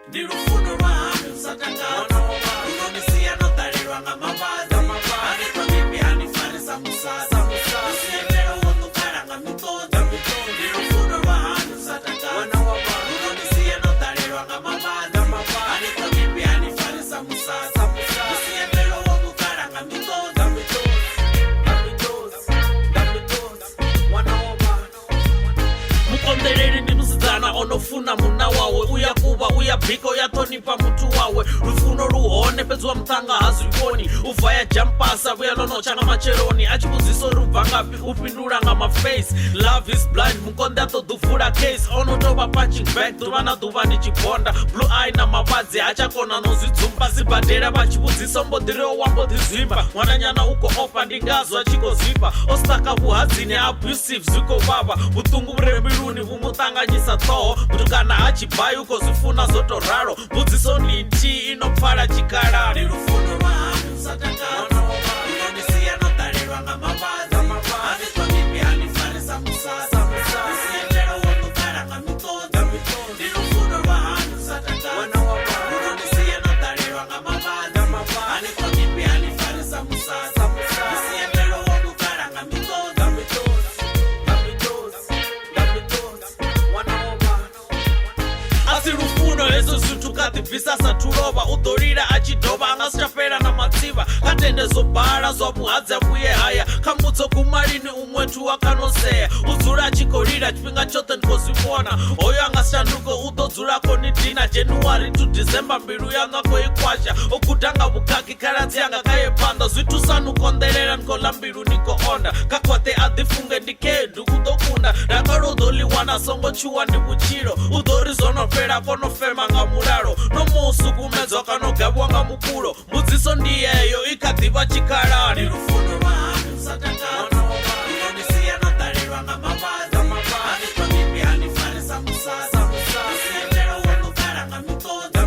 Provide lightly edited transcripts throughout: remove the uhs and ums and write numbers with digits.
Ndi lufuno lwanu satangaza Unonisiya notalirwa nga mabazi Anitwa bibi hanifanisa musasa Usiyemero wondukara nga mitozi Ndi lufuno lwanu satangaza Unonisiya notalirwa nga mabazi Anitwa bibi hanifanisa musasa Usiyemero wondukara nga mitozi Mukondeleli ndi muzidana onofuna muna wawe Uyakuba uyabhika uyatonipa mutu wawe Lufuno luhone pedzwa mtanga hazwikoni Uvaya jampasa uyalonocha nga macheroni Achibuziso rubva ngapi upindura nga maface Love is blind mukonde atoduvura case Onotoba punching back duvana duva nichibonda Blue eye na mavadzi achakona nozidzumba Zibadera vachibuziso mbodirewo wambodizimba Mwananyana uko opa ndingazwa chikozimba Ostaka vuhadzine abusive zwiko vava Vutungu vrembiluni vumutanganyisa toho Mutukana achibai uko zifuna zotoraro Budziso niti inopfara chikara Ndi lufuno lwanu satangaza Unonisiya notalirwa nga mabazi Anitwa bibi hanifanisa musasa Usiyemero wondukara nga mitozi Ndi lufuno lwanu satangaza Unonisiya notalirwa nga mabazi Anitwa bibi hanifanisa musasa Usiyemero wondukara nga mitozi Asi lufuno ezo zitukati visasa tulova Udolira achidova angasichapera na matsiva Katende zobara zwamuhadzi amuye haya Kamutso kumalini umwetu wakanoseya Udzula achikolira chipinga chote ndikozivona Oyo angasichanduko utodzulako ni dina January to December mbilu yangako ikwasha Okutanga bukaki karadzi yanga kayepanda Zvitusanu konderera nikola mbilu niko onda Kakwate adifunge ndikedu kudokunda Rakalodoliwana songo chuwa ndi buchiro Udori zonopera konofema nga mulalo Nomusu kumedzwa kanogabwa nga mukulo Mudziso ndiyeyo ikadiva chikala Ndi lufuno lwanu satangaza Unonisiya notalirwa nga mabazi Anitwa bibi hanifanisa musasa Usiyemero wondukara nga mitozi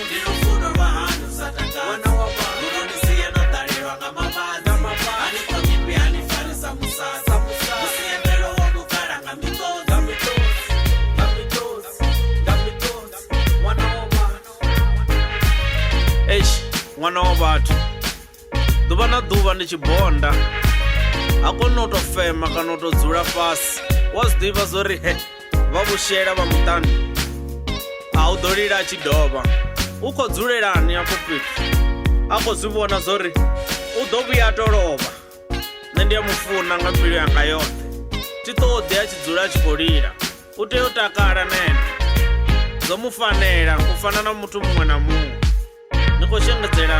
Ndi lufuno lwanu satangaza Unonisiya notalirwa nga mabazi Anitwa bibi hanifanisa musasa Usiyemero wondukara nga mitozi Eish, mwana wa vatu Duva na duva ni chibonda Ako notofema kanotodzula fasi Wazidiva zori he Vavushera va mutani Audolira achidova Uko dzulelani yako pitu Ako zivona zori Udovi atolova Nendiya mufuna nga mbilu yanga yote Titode achidzula achikolira Uteyotakala nene Zomufanera kufanana mutu mumwe na mungu Niko shengedzera